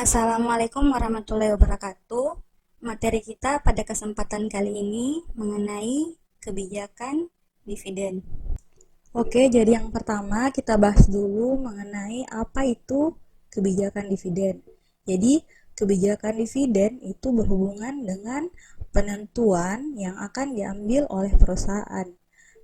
Assalamualaikum warahmatullahi wabarakatuh. Materi kita pada kesempatan kali ini mengenai kebijakan dividen. Oke, jadi yang pertama kita bahas dulu mengenai apa itu kebijakan dividen. Jadi, kebijakan dividen itu berhubungan dengan penentuan yang akan diambil oleh perusahaan.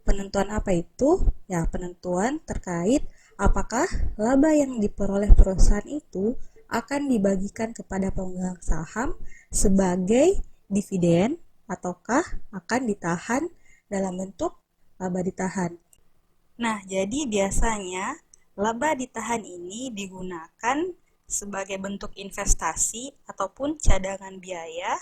Penentuan apa itu? Ya, penentuan terkait apakah laba yang diperoleh perusahaan itu akan dibagikan kepada pemegang saham sebagai dividen ataukah akan ditahan dalam bentuk laba ditahan. Nah, jadi biasanya laba ditahan ini digunakan sebagai bentuk investasi ataupun cadangan biaya,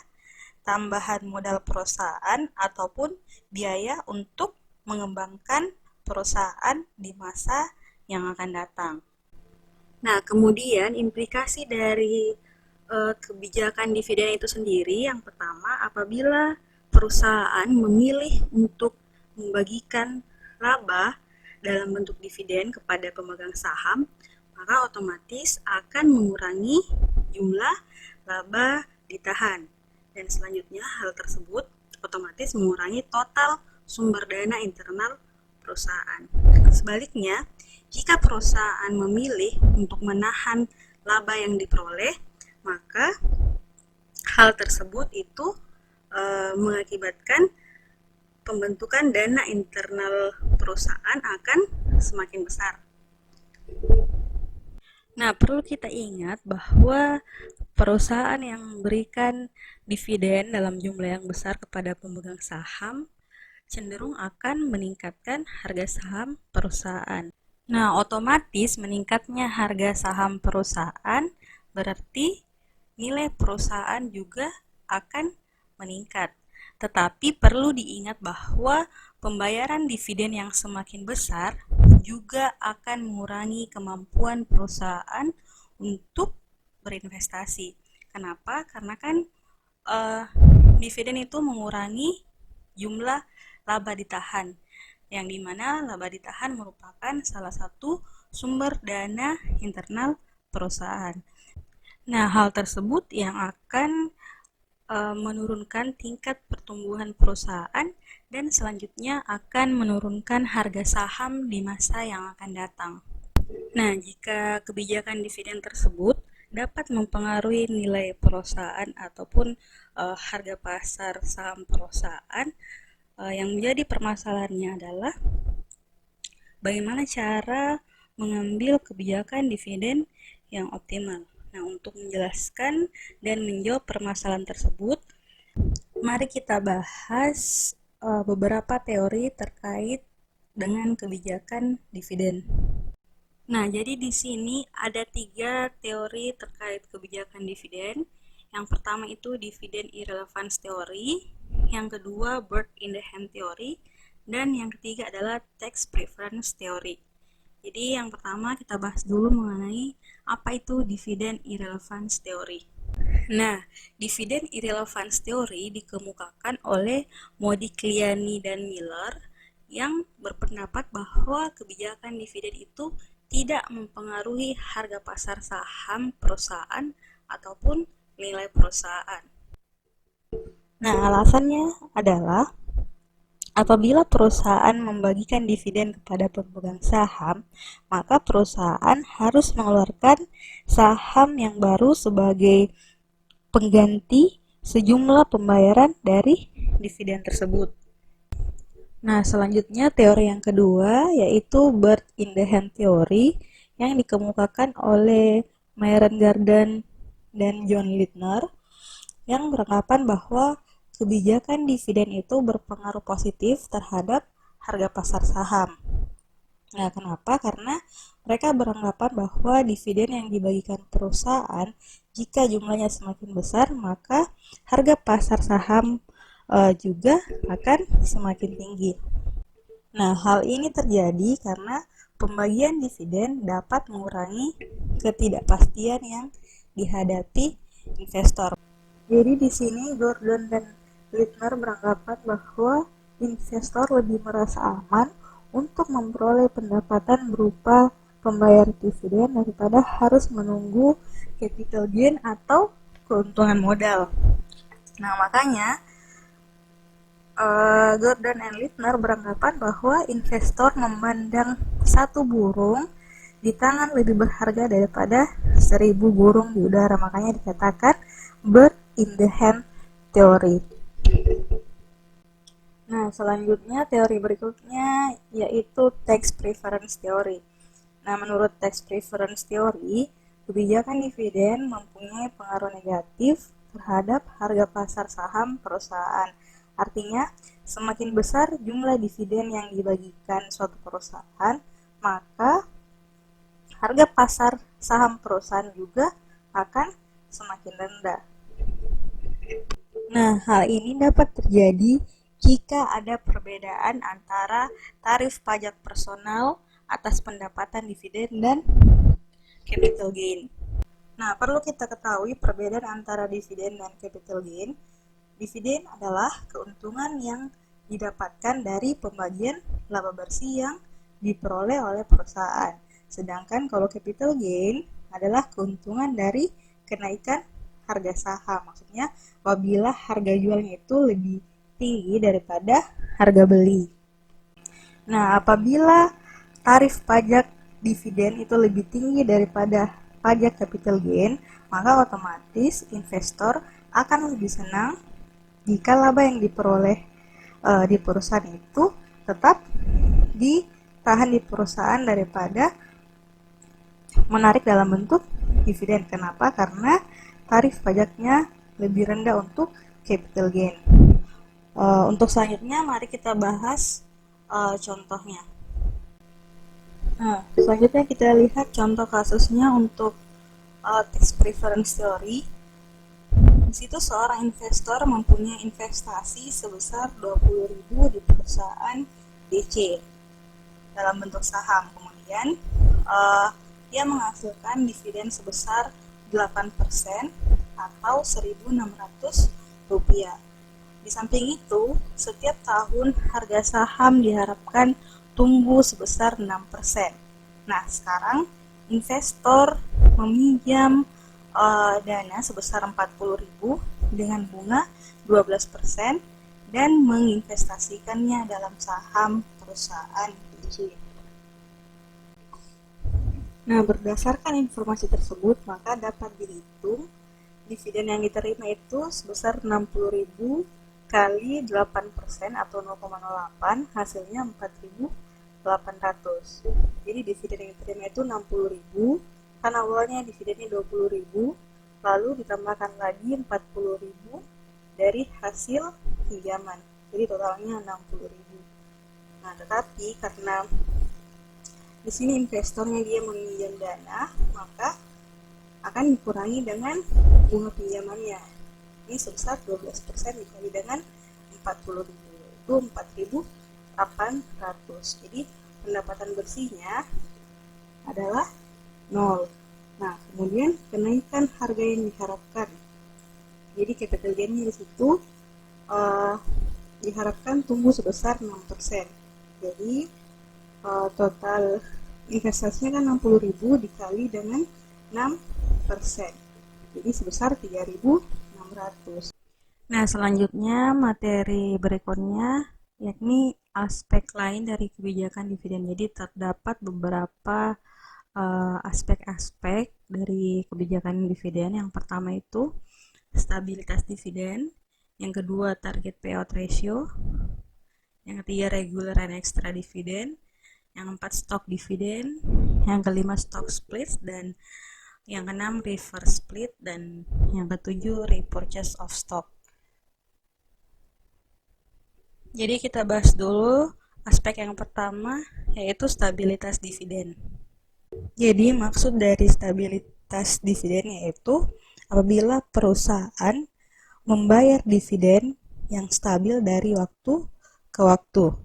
tambahan modal perusahaan ataupun biaya untuk mengembangkan perusahaan di masa yang akan datang. Nah, kemudian implikasi dari kebijakan dividen itu sendiri, yang pertama, apabila perusahaan memilih untuk membagikan laba dalam bentuk dividen kepada pemegang saham, maka otomatis akan mengurangi jumlah laba ditahan. Dan selanjutnya hal tersebut otomatis mengurangi total sumber dana internal perusahaan. Sebaliknya, jika perusahaan memilih untuk menahan laba yang diperoleh, maka hal tersebut itu mengakibatkan pembentukan dana internal perusahaan akan semakin besar. Nah, perlu kita ingat bahwa perusahaan yang memberikan dividen dalam jumlah yang besar kepada pemegang saham cenderung akan meningkatkan harga saham perusahaan. Nah, otomatis meningkatnya harga saham perusahaan berarti nilai perusahaan juga akan meningkat. Tetapi perlu diingat bahwa pembayaran dividen yang semakin besar juga akan mengurangi kemampuan perusahaan untuk berinvestasi. Kenapa? Karena kan dividen itu mengurangi jumlah laba ditahan, yang dimana laba ditahan merupakan salah satu sumber dana internal perusahaan. Nah, hal tersebut yang akan menurunkan tingkat pertumbuhan perusahaan dan selanjutnya akan menurunkan harga saham di masa yang akan datang. Nah, jika kebijakan dividen tersebut dapat mempengaruhi nilai perusahaan ataupun harga pasar saham perusahaan, yang menjadi permasalahannya adalah bagaimana cara mengambil kebijakan dividen yang optimal. Nah, untuk menjelaskan dan menjawab permasalahan tersebut, mari kita bahas beberapa teori terkait dengan kebijakan dividen. Nah, jadi di sini ada 3 teori terkait kebijakan dividen. Yang pertama itu dividen irrelevance theory, yang kedua bird in the hand theory, dan yang ketiga adalah tax preference theory. Jadi yang pertama kita bahas dulu mengenai apa itu dividen irrelevance theory. Nah, dividen irrelevance theory dikemukakan oleh Modigliani dan Miller yang berpendapat bahwa kebijakan dividen itu tidak mempengaruhi harga pasar saham perusahaan ataupun nilai perusahaan. Nah, alasannya adalah apabila perusahaan membagikan dividen kepada pemegang saham, maka perusahaan harus mengeluarkan saham yang baru sebagai pengganti sejumlah pembayaran dari dividen tersebut. Nah, selanjutnya teori yang kedua yaitu bird in the hand theory yang dikemukakan oleh Myron Garden dan John Lindner yang beranggapan bahwa kebijakan dividen itu berpengaruh positif terhadap harga pasar saham. Nah, kenapa? Karena mereka beranggapan bahwa dividen yang dibagikan perusahaan jika jumlahnya semakin besar, maka harga pasar saham juga akan semakin tinggi. Nah, hal ini terjadi karena pembagian dividen dapat mengurangi ketidakpastian yang dihadapi investor. Jadi di sini Gordon dan Lindner beranggapan bahwa investor lebih merasa aman untuk memperoleh pendapatan berupa pembayar dividen daripada harus menunggu capital gain atau keuntungan modal. Nah, makanya Gordon and Littner beranggapan bahwa investor memandang satu burung di tangan lebih berharga daripada 1000 burung di udara. Makanya dikatakan bird in the hand theory. Nah, selanjutnya teori berikutnya yaitu tax preference theory. Nah, menurut tax preference theory, kebijakan dividen mempunyai pengaruh negatif terhadap harga pasar saham perusahaan. Artinya, semakin besar jumlah dividen yang dibagikan suatu perusahaan, maka harga pasar saham perusahaan juga akan semakin rendah. Nah, hal ini dapat terjadi jika ada perbedaan antara tarif pajak personal atas pendapatan dividen dan capital gain. Nah, perlu kita ketahui perbedaan antara dividen dan capital gain. Dividen adalah keuntungan yang didapatkan dari pembagian laba bersih yang diperoleh oleh perusahaan. Sedangkan kalau capital gain adalah keuntungan dari kenaikan harga saham. Maksudnya apabila harga jualnya itu lebih tinggi daripada harga beli. Nah, apabila tarif pajak dividen itu lebih tinggi daripada pajak capital gain, maka otomatis investor akan lebih senang jika laba yang diperoleh di perusahaan itu tetap ditahan di perusahaan daripada menarik dalam bentuk dividen. Kenapa? Karena tarif pajaknya lebih rendah untuk capital gain. Untuk selanjutnya mari kita bahas contohnya. Nah, selanjutnya kita lihat contoh kasusnya untuk tax preference theory. Di situ seorang investor mempunyai investasi sebesar 20.000 di perusahaan DC dalam bentuk saham. Kemudian dia menghasilkan dividen sebesar 8% atau 1.600 rupiah. Di samping itu, setiap tahun harga saham diharapkan tumbuh sebesar 6%. Nah, sekarang investor meminjam dana sebesar 40.000 dengan bunga 12% dan menginvestasikannya dalam saham perusahaan DC. Nah, berdasarkan informasi tersebut, maka dapat dihitung dividen yang diterima itu sebesar 60.000 kali 8% atau 0,08, hasilnya 4.800. Jadi dividen yang diterima itu 60.000, kan awalnya dividennya 20.000, lalu ditambahkan lagi 40.000 dari hasil pinjaman, jadi totalnya 60.000. Nah, tetapi karena di sini investornya dia meminjam dana, maka akan dikurangi dengan bunga pinjamannya. Ini sebesar 12% dikali dengan 40.000, itu 4.800. Jadi pendapatan bersihnya adalah 0. Nah, kemudian kenaikan harga yang diharapkan. Jadi capital gain-nya di situ diharapkan tumbuh sebesar 6%. Jadi total investasinya kan 60.000 dikali dengan 6%. Jadi sebesar 3.600. Nah, selanjutnya materi berikutnya yakni aspek lain dari kebijakan dividen. Jadi terdapat beberapa aspek-aspek dari kebijakan dividen. Yang pertama itu stabilitas dividen, yang kedua target payout ratio, yang ketiga regular and extra dividen, yang keempat stock dividen, yang kelima stock split, dan yang keenam reverse split, dan yang ketujuh repurchase of stock. Jadi kita bahas dulu aspek yang pertama, yaitu stabilitas dividen. Jadi maksud dari stabilitas dividen yaitu apabila perusahaan membayar dividen yang stabil dari waktu ke waktu.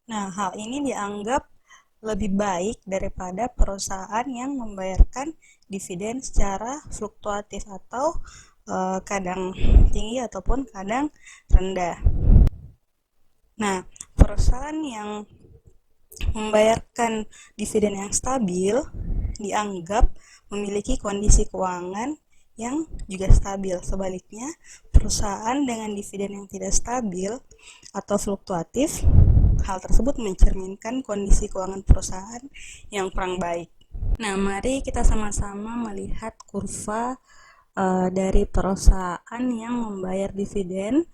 Nah, hal ini dianggap lebih baik daripada perusahaan yang membayarkan dividen secara fluktuatif atau kadang tinggi ataupun kadang rendah. Nah, perusahaan yang membayarkan dividen yang stabil dianggap memiliki kondisi keuangan yang juga stabil. Sebaliknya, perusahaan dengan dividen yang tidak stabil atau fluktuatif, hal tersebut mencerminkan kondisi keuangan perusahaan yang kurang baik. Nah, mari kita sama-sama melihat kurva dari perusahaan yang membayar dividen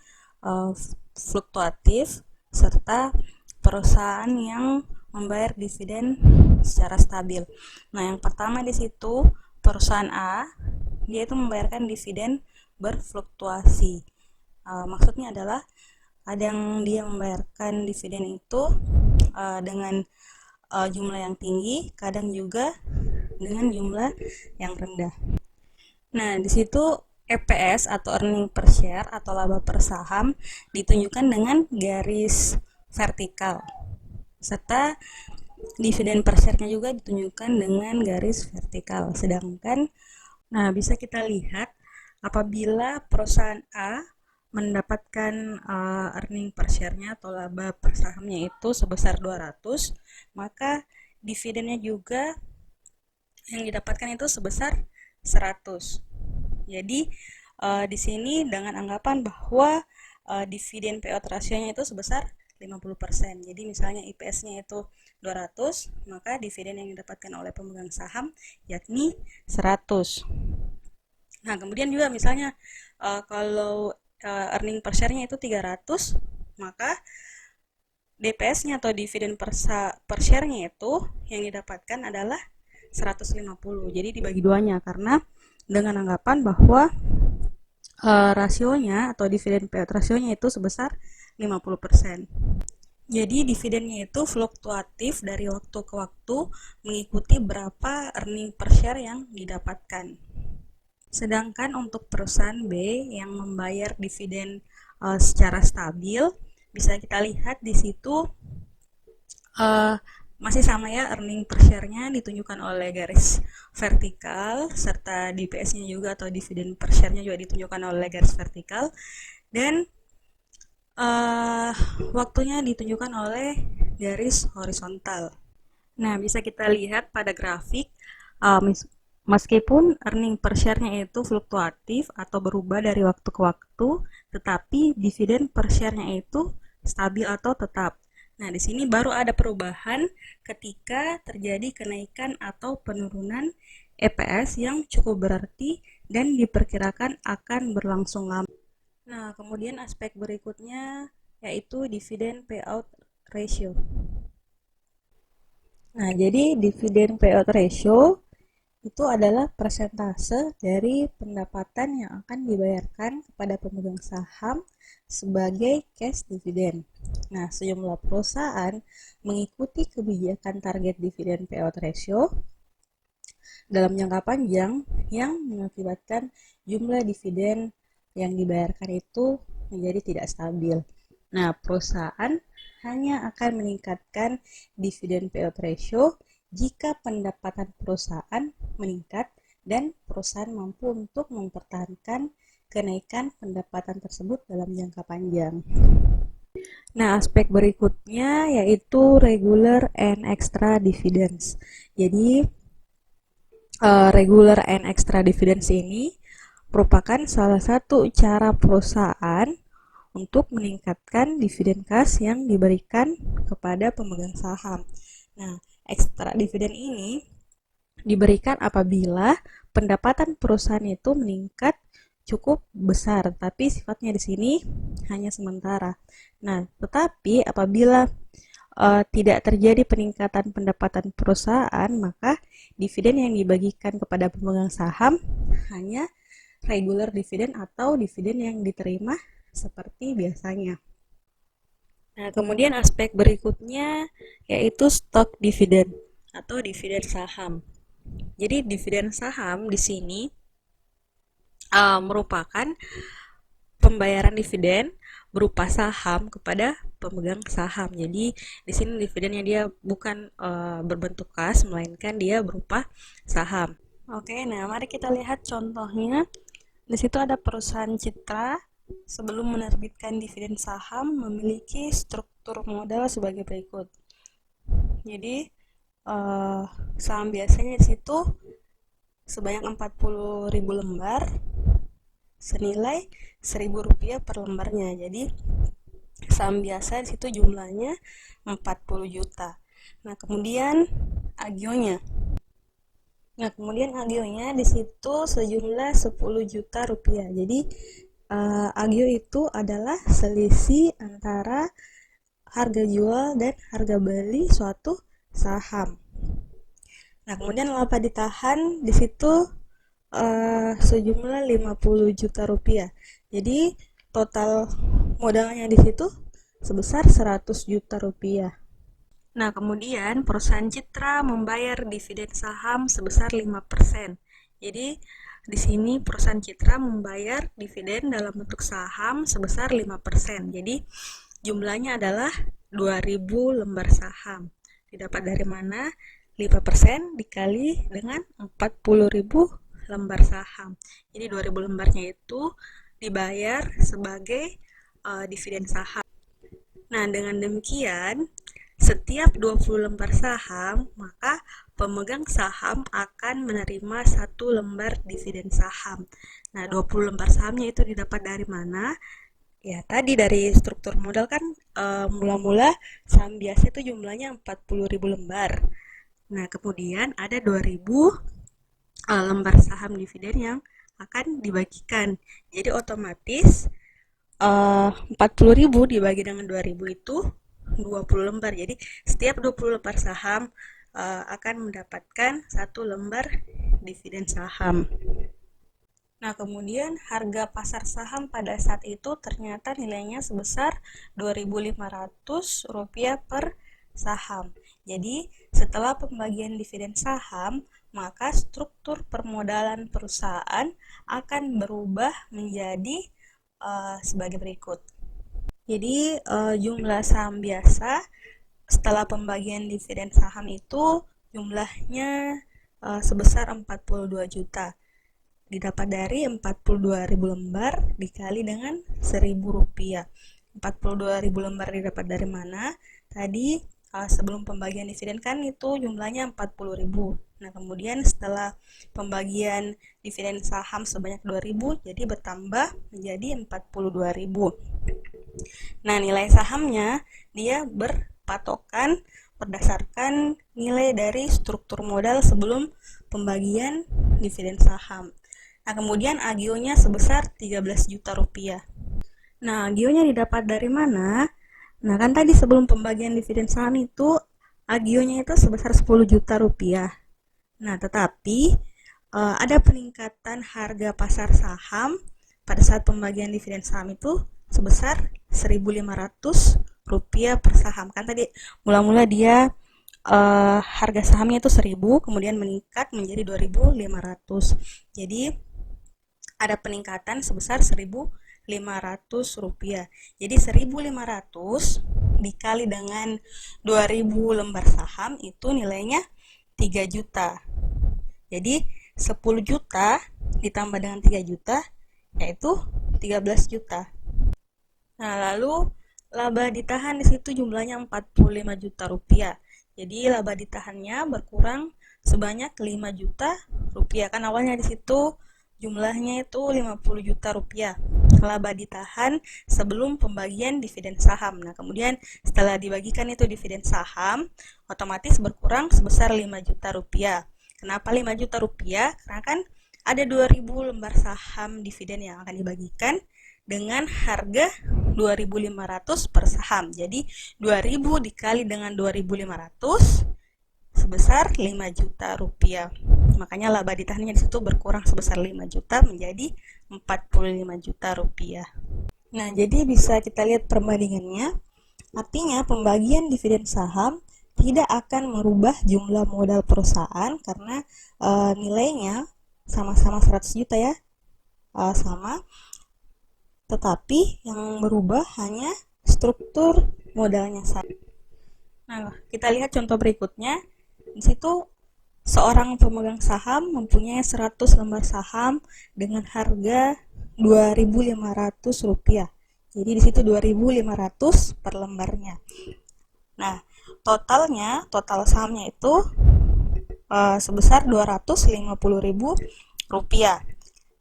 fluktuatif serta perusahaan yang membayar dividen secara stabil. Nah, yang pertama di situ perusahaan A, dia itu membayarkan dividen berfluktuasi. Maksudnya adalah kadang dia membayarkan dividen itu dengan jumlah yang tinggi, kadang juga dengan jumlah yang rendah. Nah, di situ EPS atau earning per share atau laba per saham ditunjukkan dengan garis vertikal. Serta dividen per share-nya juga ditunjukkan dengan garis vertikal. Sedangkan bisa kita lihat apabila perusahaan A mendapatkan earning per share-nya atau laba per sahamnya itu sebesar 200, maka dividennya juga yang didapatkan itu sebesar 100. Jadi di sini dengan anggapan bahwa dividen payout ratio-nya itu sebesar 50%. Jadi misalnya IPS-nya itu 200, maka dividen yang didapatkan oleh pemegang saham yakni 100. Nah, kemudian juga misalnya kalau earning per share-nya itu 300, maka DPS-nya atau dividen per share-nya itu yang didapatkan adalah 150. Jadi dibagi duanya karena dengan anggapan bahwa rasionya atau dividen payout rasionya itu sebesar 50%. Jadi dividennya itu fluktuatif dari waktu ke waktu mengikuti berapa earning per share yang didapatkan. Sedangkan untuk perusahaan B yang membayar dividen secara stabil, bisa kita lihat di situ masih sama ya, earning per share-nya ditunjukkan oleh garis vertikal serta DPS-nya juga atau dividen per share-nya juga ditunjukkan oleh garis vertikal, dan waktunya ditunjukkan oleh garis horizontal. Nah, bisa kita lihat pada grafik meskipun earning per share-nya itu fluktuatif atau berubah dari waktu ke waktu, tetapi dividen per share-nya itu stabil atau tetap. Nah, di sini baru ada perubahan ketika terjadi kenaikan atau penurunan EPS yang cukup berarti dan diperkirakan akan berlangsung lama. Nah, kemudian aspek berikutnya yaitu dividen payout ratio. Nah, jadi dividen payout ratio itu adalah persentase dari pendapatan yang akan dibayarkan kepada pemegang saham sebagai cash dividend. Nah, sejumlah perusahaan mengikuti kebijakan target dividen payout ratio dalam jangka panjang yang mengakibatkan jumlah dividen yang dibayarkan itu menjadi tidak stabil. Nah, perusahaan hanya akan meningkatkan dividen payout ratio jika pendapatan perusahaan meningkat dan perusahaan mampu untuk mempertahankan kenaikan pendapatan tersebut dalam jangka panjang. Nah, aspek berikutnya yaitu regular and extra dividends. Jadi, regular and extra dividends ini merupakan salah satu cara perusahaan untuk meningkatkan dividen kas yang diberikan kepada pemegang saham. Nah, ekstra dividen ini diberikan apabila pendapatan perusahaan itu meningkat cukup besar, tapi sifatnya di sini hanya sementara. Nah, tetapi apabila tidak terjadi peningkatan pendapatan perusahaan, maka dividen yang dibagikan kepada pemegang saham hanya regular dividen atau dividen yang diterima seperti biasanya. Nah, kemudian aspek berikutnya yaitu stock dividen atau dividen saham. Jadi dividen saham di sini merupakan pembayaran dividen berupa saham kepada pemegang saham. Jadi di sini dividennya dia bukan berbentuk kas, melainkan dia berupa saham. Oke, nah mari kita lihat contohnya. Di situ ada perusahaan Citra sebelum menerbitkan dividen saham memiliki struktur modal sebagai berikut. Jadi eh, saham biasanya di situ sebanyak 40.000 lembar senilai Rp1.000 per lembarnya. Jadi saham biasa di situ jumlahnya 40 juta. Nah, kemudian agionya. Agionya di situ sejumlah 10 juta rupiah. Jadi agio itu adalah selisih antara harga jual dan harga beli suatu saham. Nah, kemudian laba ditahan di situ sejumlah 50 juta rupiah. Jadi total modalnya di situ sebesar 100 juta rupiah. Nah, kemudian perusahaan Citra membayar dividen saham sebesar 5%. Jadi, di sini perusahaan Citra membayar dividen dalam bentuk saham sebesar 5%. Jadi, jumlahnya adalah 2.000 lembar saham. Didapat dari mana? 5% dikali dengan 40.000 lembar saham. Jadi 2.000 lembarnya itu dibayar sebagai dividen saham. Nah, dengan demikian, setiap 20 lembar saham, maka pemegang saham akan menerima 1 lembar dividen saham. Nah, 20 lembar sahamnya itu didapat dari mana? Ya, tadi dari struktur modal kan mula-mula saham biasa itu jumlahnya 40.000 lembar. Nah, kemudian ada 2.000 lembar saham dividen yang akan dibagikan. Jadi otomatis 40.000 dibagi dengan 2.000 itu 20 lembar. Jadi setiap 20 lembar saham akan mendapatkan 1 lembar dividen saham. Nah, kemudian harga pasar saham pada saat itu ternyata nilainya sebesar Rp2.500 per saham. Jadi, setelah pembagian dividen saham, maka struktur permodalan perusahaan akan berubah menjadi sebagai berikut. Jadi, jumlah saham biasa setelah pembagian dividen saham itu jumlahnya sebesar 42 juta. Didapat dari 42.000 lembar dikali dengan Rp1.000. 42.000 lembar didapat dari mana? Tadi sebelum pembagian dividen kan itu jumlahnya 40.000. Nah, kemudian setelah pembagian dividen saham sebanyak 2.000, jadi bertambah menjadi 42.000. Nah, nilai sahamnya dia berpatokan berdasarkan nilai dari struktur modal sebelum pembagian dividen saham. Nah, kemudian agionya sebesar 13 juta rupiah. Nah, agionya didapat dari mana? Nah, kan tadi sebelum pembagian dividen saham itu agionya itu sebesar 10 juta rupiah. Nah, tetapi ada peningkatan harga pasar saham pada saat pembagian dividen saham itu sebesar Rp1.500 per saham. Kan tadi mula-mula dia harga sahamnya itu 1.000, kemudian meningkat menjadi 2.500. Jadi ada peningkatan sebesar Rp1.500. Jadi 1.500 dikali dengan 2.000 lembar saham itu nilainya 3 juta. Jadi 10 juta ditambah dengan 3 juta yaitu 13 juta. Nah, lalu laba ditahan di situ jumlahnya 45 juta rupiah. Jadi laba ditahannya berkurang sebanyak 5 juta rupiah. Kan awalnya di situ jumlahnya itu 50 juta rupiah. Laba ditahan sebelum pembagian dividen saham. Nah, kemudian setelah dibagikan itu dividen saham, otomatis berkurang sebesar 5 juta rupiah. Kenapa 5 juta rupiah? Karena kan ada 2.000 lembar saham dividen yang akan dibagikan dengan harga 2.500 per saham. Jadi 2.000 dikali dengan 2.500 sebesar 5 juta rupiah. Makanya laba ditahannya di situ berkurang sebesar 5 juta menjadi 45 juta rupiah. Nah, jadi bisa kita lihat perbandingannya. Artinya pembagian dividen saham tidak akan merubah jumlah modal perusahaan karena nilainya sama-sama 100 juta ya. Sama. Tetapi yang berubah hanya struktur modalnya saja. Nah, kita lihat contoh berikutnya. Di situ seorang pemegang saham mempunyai 100 lembar saham dengan harga Rp2.500. Jadi di situ 2.500 per lembarnya. Nah, total sahamnya itu sebesar Rp250.000.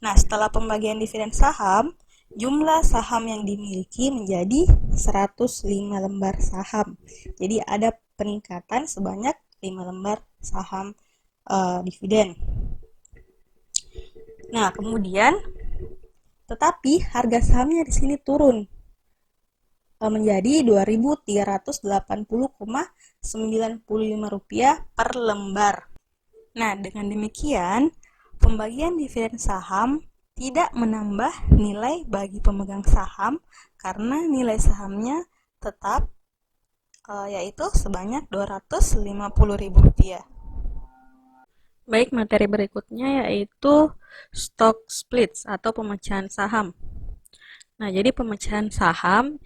Nah, setelah pembagian dividen saham, jumlah saham yang dimiliki menjadi 105 lembar saham. Jadi ada peningkatan sebanyak 5 lembar saham dividen. Nah, kemudian tetapi harga sahamnya di sini turun menjadi Rp2.380,95 per lembar. Nah, dengan demikian, pembagian dividen saham tidak menambah nilai bagi pemegang saham karena nilai sahamnya tetap yaitu sebanyak Rp250.000. Baik, materi berikutnya yaitu stock splits atau pemecahan saham. Nah, jadi pemecahan saham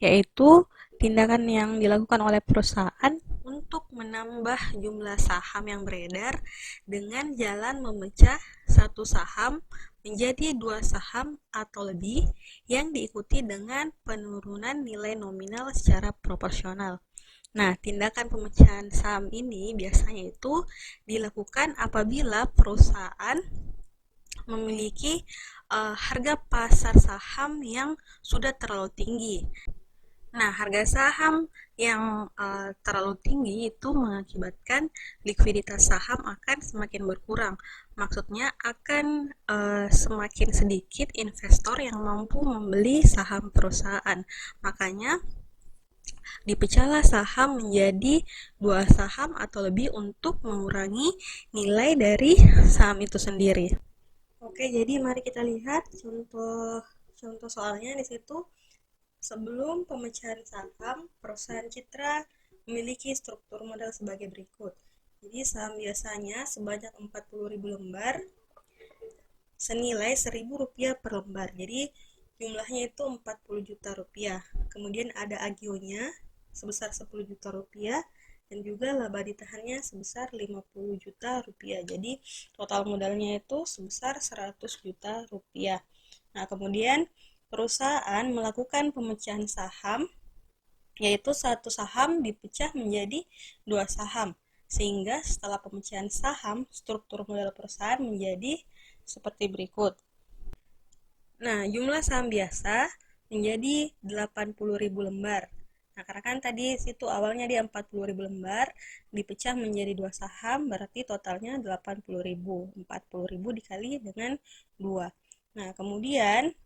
yaitu tindakan yang dilakukan oleh perusahaan untuk menambah jumlah saham yang beredar dengan jalan memecah satu saham menjadi 2 saham atau lebih yang diikuti dengan penurunan nilai nominal secara proporsional. Nah, tindakan pemecahan saham ini biasanya itu dilakukan apabila perusahaan memiliki harga pasar saham yang sudah terlalu tinggi. Nah, harga saham yang terlalu tinggi itu mengakibatkan likuiditas saham akan semakin berkurang. Maksudnya akan semakin sedikit investor yang mampu membeli saham perusahaan. Makanya dipecahlah saham menjadi 2 saham atau lebih untuk mengurangi nilai dari saham itu sendiri. Oke, jadi mari kita lihat contoh soalnya di situ. Sebelum pemecahan saham, perusahaan Citra memiliki struktur modal sebagai berikut. Jadi saham biasanya sebanyak 40.000 lembar senilai Rp1.000 per lembar. Jadi jumlahnya itu 40 juta rupiah. Kemudian ada agionya sebesar 10 juta rupiah dan juga laba ditahannya sebesar 50 juta rupiah. Jadi total modalnya itu sebesar 100 juta rupiah. Nah, kemudian perusahaan melakukan pemecahan saham, yaitu satu saham dipecah menjadi 2 saham. Sehingga setelah pemecahan saham, struktur modal perusahaan menjadi seperti berikut. Nah, jumlah saham biasa menjadi 80.000 lembar. Nah, karena kan tadi situ awalnya dia 40.000 lembar, dipecah menjadi 2 saham, berarti totalnya 80.000. 40.000 dikali dengan 2. Nah, kemudian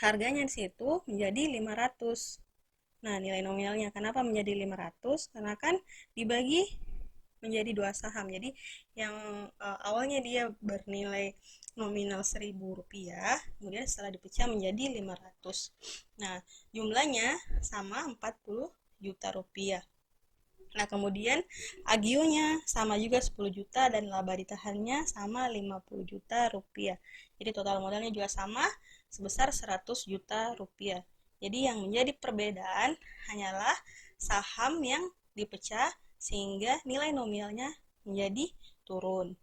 harganya di situ menjadi 500. Nah, nilai nominalnya kenapa menjadi 500? Karena kan dibagi menjadi 2 saham. Jadi yang awalnya dia bernilai nominal Rp1.000, kemudian setelah dipecah menjadi 500. Nah, jumlahnya sama 40 juta rupiah. Nah, kemudian agionya sama juga 10 juta dan laba ditahannya sama 50 juta rupiah. Jadi total modalnya juga sama sebesar 100 juta rupiah. Jadi yang menjadi perbedaan hanyalah saham yang dipecah sehingga nilai nominalnya menjadi turun.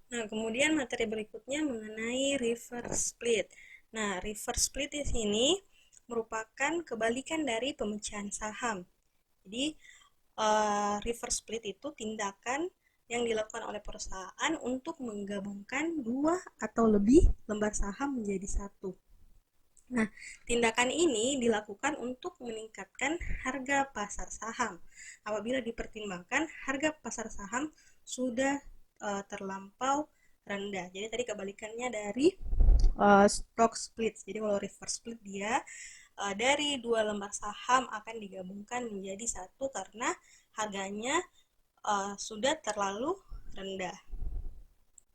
Nah, kemudian materi berikutnya mengenai reverse split. Nah, reverse split di sini merupakan kebalikan dari pemecahan saham. Jadi, reverse split itu tindakan yang dilakukan oleh perusahaan untuk menggabungkan 2 atau lebih lembar saham menjadi satu. Nah, tindakan ini dilakukan untuk meningkatkan harga pasar saham. Apabila dipertimbangkan harga pasar saham sudah terlampau rendah. Jadi tadi kebalikannya dari stock split. Jadi kalau reverse split dia dari 2 lembar saham akan digabungkan menjadi satu karena harganya sudah terlalu rendah.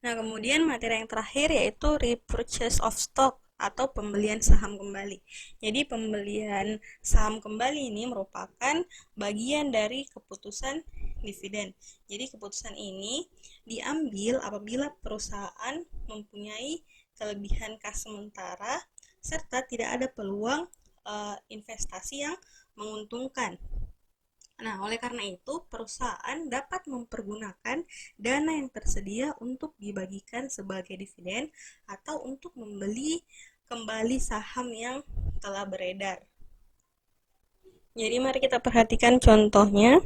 Nah, kemudian materi yang terakhir yaitu repurchase of stock atau pembelian saham kembali. Jadi pembelian saham kembali ini merupakan bagian dari keputusan dividen. Jadi keputusan ini diambil apabila perusahaan mempunyai kelebihan kas sementara serta tidak ada peluang investasi yang menguntungkan. Nah, oleh karena itu, perusahaan dapat mempergunakan dana yang tersedia untuk dibagikan sebagai dividen atau untuk membeli kembali saham yang telah beredar. Jadi mari kita perhatikan contohnya.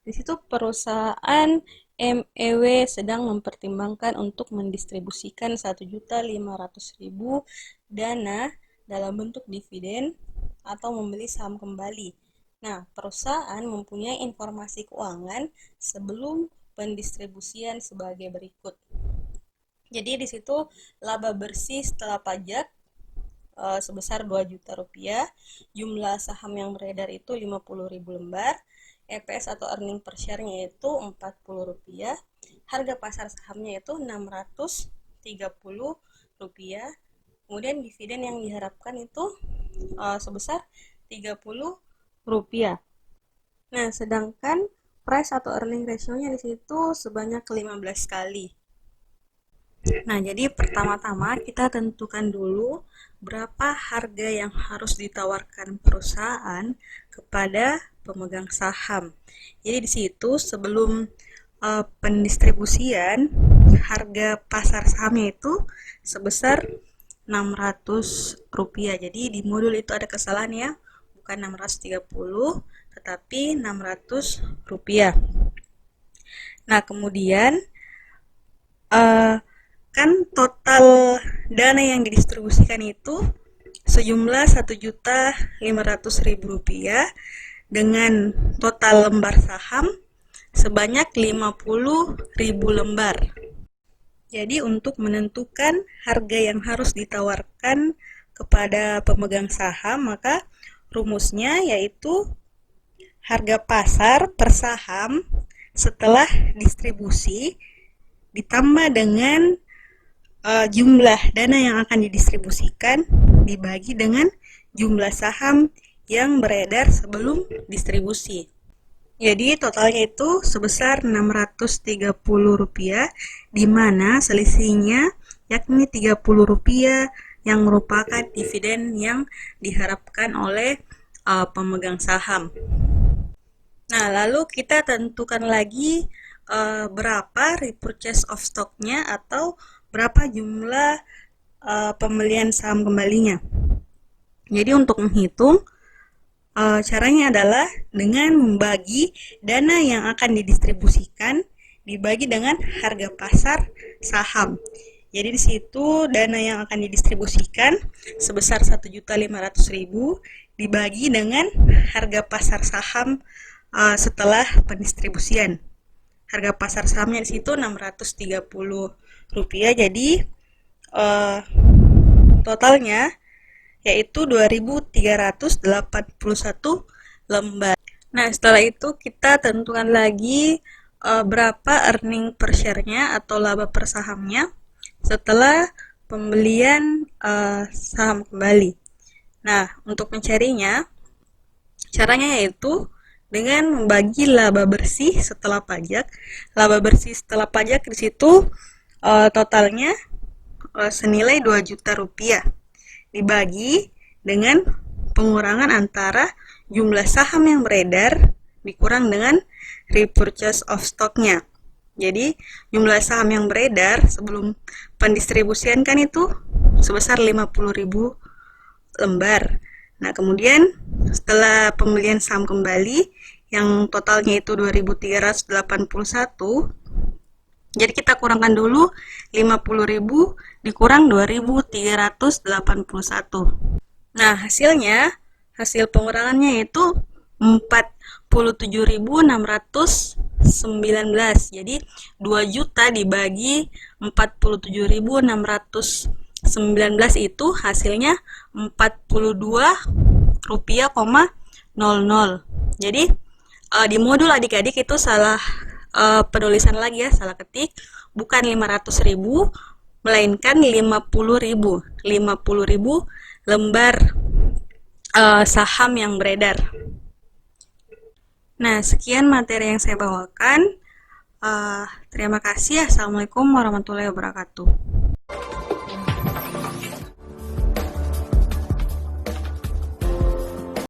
Di situ perusahaan MEW sedang mempertimbangkan untuk mendistribusikan 1.500.000 dana dalam bentuk dividen atau membeli saham kembali. Nah, perusahaan mempunyai informasi keuangan sebelum pendistribusian sebagai berikut. Jadi di situ laba bersih setelah pajak sebesar 2 juta rupiah, jumlah saham yang beredar itu 50.000 lembar, EPS atau earning per share-nya itu 40 rupiah, harga pasar sahamnya itu 630 rupiah, kemudian dividen yang diharapkan itu sebesar 30 rupiah. Nah, sedangkan price atau earning ratio-nya di situ sebanyak 15 kali. Nah, jadi pertama-tama kita tentukan dulu berapa harga yang harus ditawarkan perusahaan kepada pemegang saham. Jadi di situ sebelum pendistribusian, harga pasar sahamnya itu sebesar 600 rupiah. Jadi di modul itu ada kesalahan ya, bukan 630 tetapi 600 rupiah. Nah, kemudian kan total dana yang didistribusikan itu sejumlah 1.500.000 rupiah dengan total lembar saham sebanyak 50.000 lembar. Jadi untuk menentukan harga yang harus ditawarkan kepada pemegang saham, maka rumusnya yaitu harga pasar per saham setelah distribusi ditambah dengan jumlah dana yang akan didistribusikan dibagi dengan jumlah saham yang beredar sebelum distribusi. Jadi totalnya itu sebesar 630 rupiah, di mana selisihnya yakni 30 rupiah yang merupakan dividen yang diharapkan oleh pemegang saham. Nah, lalu kita tentukan lagi berapa repurchase of stock-nya atau berapa jumlah pembelian saham kembalinya. Jadi untuk menghitung, caranya adalah dengan membagi dana yang akan didistribusikan dibagi dengan harga pasar saham. Jadi di situ dana yang akan didistribusikan sebesar 1.500.000 dibagi dengan harga pasar saham setelah pendistribusian. Harga pasar sahamnya di situ 630 rupiah. Jadi totalnya yaitu 2.381 lembar. Nah, setelah itu kita tentukan lagi berapa earning per share-nya atau laba per sahamnya setelah pembelian saham kembali. Nah, untuk mencarinya, caranya yaitu dengan membagi laba bersih setelah pajak. Laba bersih setelah pajak di situ totalnya senilai 2 juta rupiah dibagi dengan pengurangan antara jumlah saham yang beredar dikurang dengan repurchase of stock-nya. Jadi jumlah saham yang beredar sebelum pendistribusian kan itu sebesar 50.000 lembar. Nah, kemudian setelah pembelian saham kembali yang totalnya itu 2.381, jadi kita kurangkan dulu 50.000 dikurang 2.381. Nah, hasil pengurangannya itu 47.619. Jadi 2 juta dibagi 47.619 itu hasilnya 42 rupiah, 00. Jadi di modul adik-adik itu salah penulisan lagi ya, salah ketik, bukan 500.000 melainkan 50.000 lembar saham yang beredar. Nah, sekian materi yang saya bawakan. Terima kasih. Assalamualaikum warahmatullahi wabarakatuh.